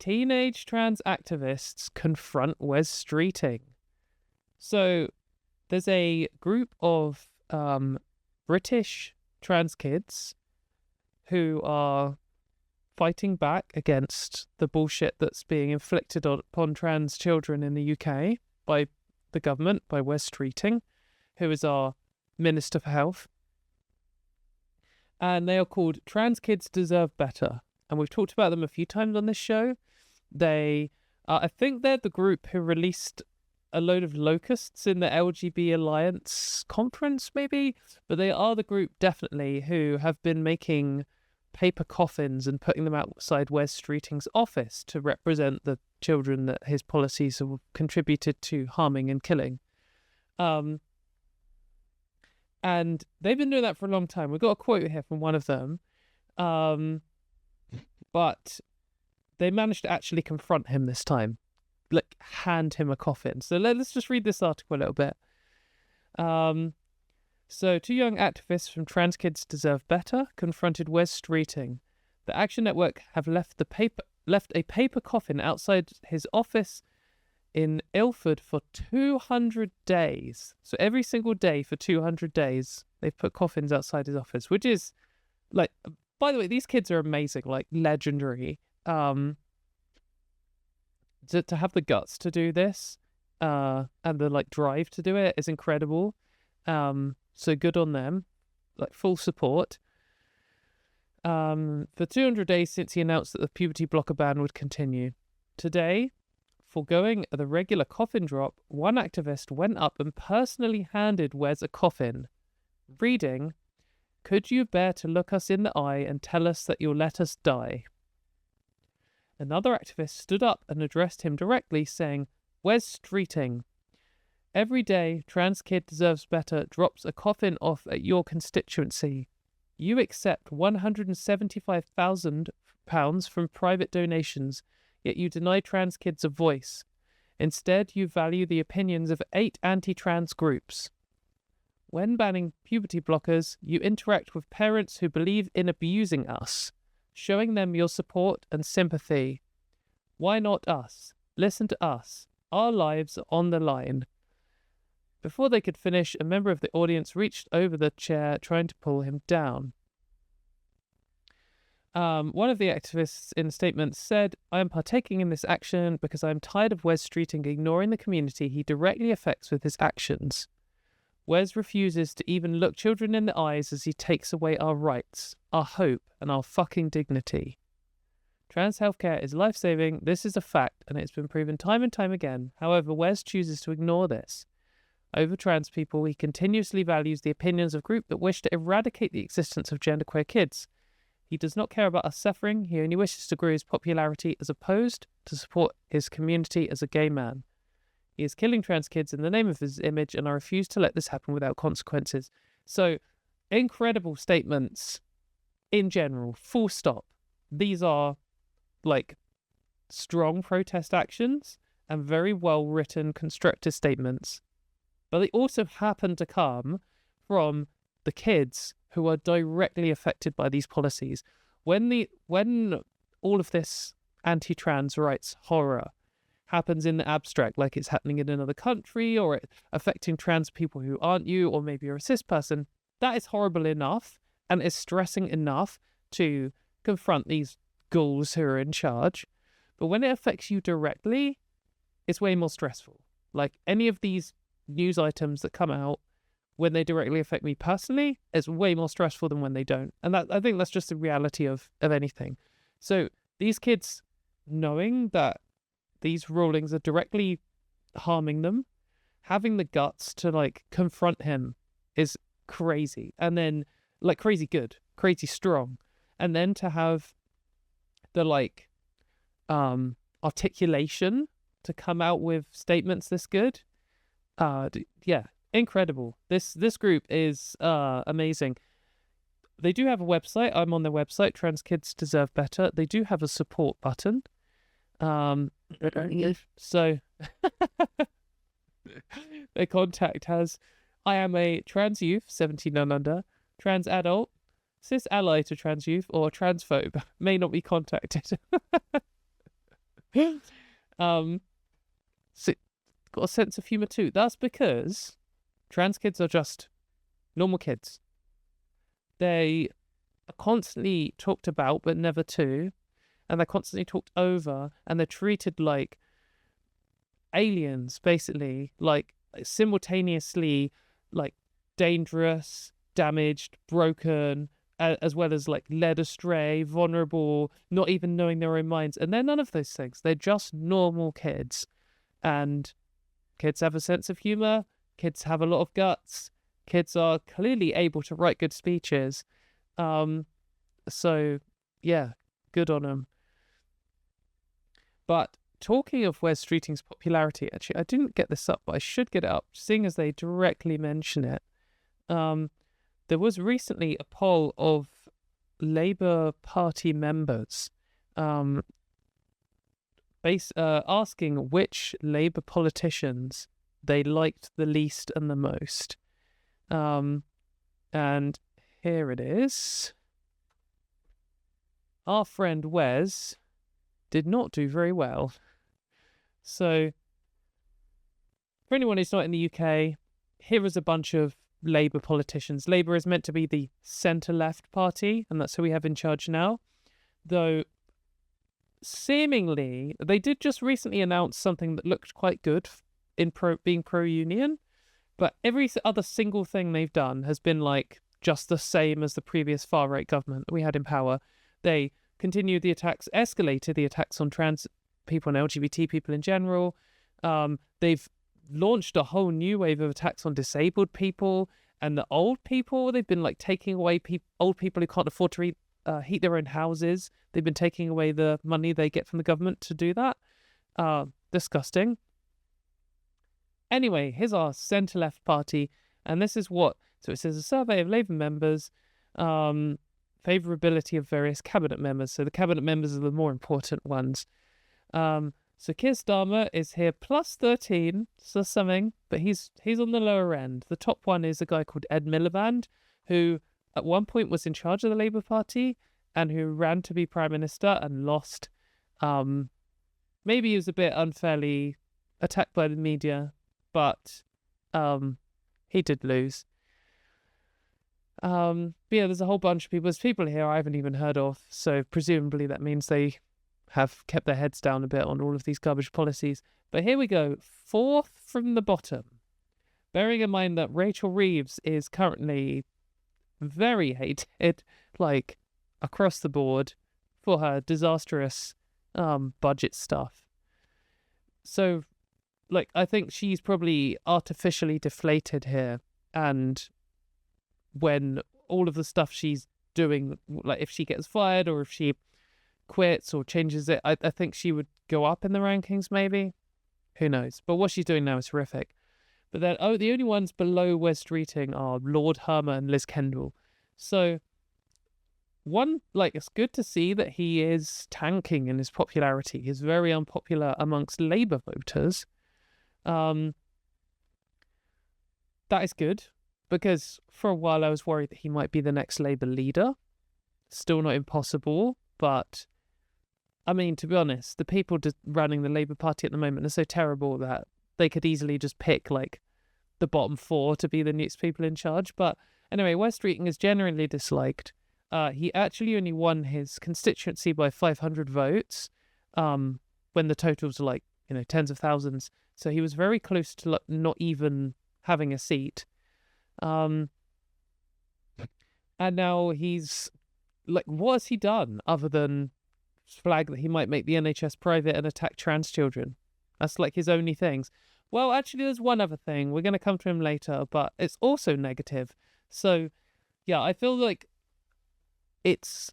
teenage trans activists confront Wes Streeting. So there's a group of British trans kids who are fighting back against the bullshit that's being inflicted upon trans children in the UK by the government, by Wes Streeting, who is our Minister for Health. And they are called Trans Kids Deserve Better. And we've talked about them a few times on this show. They, I think they're the group who released a load of locusts in the LGB Alliance conference, maybe? But they are the group, definitely, who have been making paper coffins and putting them outside Wes Streeting's office to represent the children that his policies have contributed to harming and killing. And they've been doing that for a long time. We've got a quote here from one of them. But they managed to actually confront him this time. Like, hand him a coffin. So let's just read this article a little bit. So, two young activists from Trans Kids Deserve Better confronted Wes Streeting. The Action Network have left a paper coffin outside his office in Ilford for 200 days. So every single day for 200 days, they've put coffins outside his office, which is, like, by the way, these kids are amazing, like, legendary. To have the guts to do this, and the, like, drive to do it is incredible. So good on them, like, full support. For 200 days since he announced that the puberty blocker ban would continue. Today, foregoing the regular coffin drop, one activist went up and personally handed Wes a coffin, reading, "Could you bear to look us in the eye and tell us that you'll let us die?" Another activist stood up and addressed him directly, saying, "Wes Streeting, every day Trans Kid Deserves Better drops a coffin off at your constituency. You accept £175,000 from private donations, yet you deny trans kids a voice. Instead, you value the opinions of 8 anti-trans groups. When banning puberty blockers, you interact with parents who believe in abusing us, showing them your support and sympathy. Why not us? Listen to us. Our lives are on the line." Before they could finish, a member of the audience reached over the chair, trying to pull him down. One of the activists in a statement said, "I am partaking in this action because I am tired of Wes Streeting ignoring the community he directly affects with his actions. Wes refuses to even look children in the eyes as he takes away our rights, our hope, and our fucking dignity. Trans healthcare is life-saving. This is a fact, and it's been proven time and time again. However, Wes chooses to ignore this. Over trans people, he continuously values the opinions of groups that wish to eradicate the existence of genderqueer kids. He does not care about us suffering. He only wishes to grow his popularity as opposed to support his community as a gay man. He is killing trans kids in the name of his image, and I refuse to let this happen without consequences." So, incredible statements in general, full stop. These are, like, strong protest actions and very well-written, constructive statements. But they also happen to come from the kids who are directly affected by these policies. When all of this anti-trans rights horror happens in the abstract, like it's happening in another country, or it affecting trans people who aren't you, or maybe you're a cis person, that is horrible enough and is stressing enough to confront these ghouls who are in charge. But when it affects you directly, it's way more stressful. Like, any of these news items that come out, when they directly affect me personally, it's way more stressful than when they don't. And that, I think that's just the reality of anything. So these kids, knowing that these rulings are directly harming them, having the guts to, like, confront him is crazy. And then, like, crazy good, crazy strong. And then to have the, like, articulation to come out with statements this good, yeah, incredible. This group is amazing. They do have a website. I'm on their website, Trans Kids Deserve Better. They do have a support button. So their contact has, "I am a trans youth, 17 and under, trans adult, cis ally to trans youth, or transphobe. May not be contacted." So got a sense of humour too. That's because trans kids are just normal kids. They are constantly talked about but never to, and they're constantly talked over, and they're treated like aliens, basically, like simultaneously, like dangerous, damaged, broken, as well as like led astray, vulnerable, not even knowing their own minds. And they're none of those things. They're just normal kids. And kids have a sense of humor. Kids have a lot of guts. Kids are clearly able to write good speeches. So yeah, good on them. But talking of Wes Streeting's popularity, actually, I didn't get this up, but I should get it up, seeing as they directly mention it. There was recently a poll of Labour Party members asking which Labour politicians they liked the least and the most. And here it is. Our friend Wes did not do very well. So, for anyone who's not in the UK, here is a bunch of Labour politicians. Labour is meant to be the centre-left party, and that's who we have in charge now. Though, seemingly, they did just recently announce something that looked quite good in being pro-union, but every other single thing they've done has been like just the same as the previous far-right government that we had in power. They continued the attacks, escalated the attacks on trans people and LGBT people in general. They've launched a whole new wave of attacks on disabled people and the old people. They've been like taking away old people who can't afford to heat their own houses. They've been taking away the money they get from the government to do that. Disgusting. Anyway, here's our centre-left party, and this is what... So it says a survey of Labour members, favourability of various cabinet members. So the cabinet members are the more important ones. So Keir Starmer is here plus 13, so something, but he's on the lower end. The top one is a guy called Ed Miliband, who at one point was in charge of the Labour Party and who ran to be Prime Minister and lost. Maybe he was a bit unfairly attacked by the media, but he did lose. But yeah, there's a whole bunch of people. There's people here I haven't even heard of, so presumably that means they have kept their heads down a bit on all of these garbage policies. But here we go, fourth from the bottom. Bearing in mind that Rachel Reeves is currently very hated, like across the board, for her disastrous budget stuff. So, like, I think she's probably artificially deflated here, and when all of the stuff she's doing, like if she gets fired or if she quits or changes it, I think she would go up in the rankings maybe. Who knows? But what she's doing now is horrific. But then, the only ones below Wes Streeting are Lord Hermer and Liz Kendall. So, it's good to see that he is tanking in his popularity. He's very unpopular amongst Labour voters. That is good, because for a while I was worried that he might be the next Labour leader. Still not impossible, but I mean, to be honest, the people running the Labour Party at the moment are so terrible that they could easily just pick like the bottom four to be the next people in charge. But anyway, Wes Streeting is generally disliked. He actually only won his constituency by 500 votes when the totals are like, tens of thousands. So he was very close to not even having a seat. And now he's like, what has he done other than flag that he might make the NHS private and attack trans children? That's like his only things. Well, actually, there's one other thing. We're going to come to him later, but it's also negative. So, yeah, I feel like it's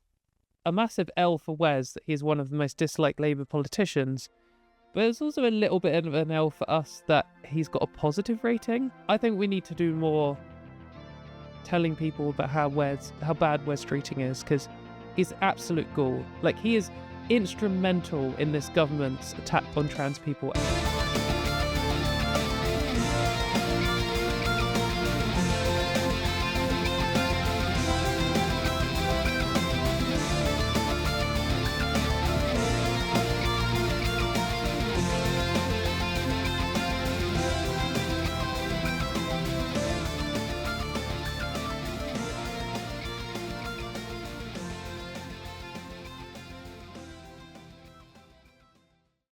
a massive L for Wes that he's one of the most disliked Labour politicians. But it's also a little bit of an L for us that he's got a positive rating. I think we need to do more telling people about how bad Wes Streeting is, because he's absolute gall. Like, he is instrumental in this government's attack on trans people.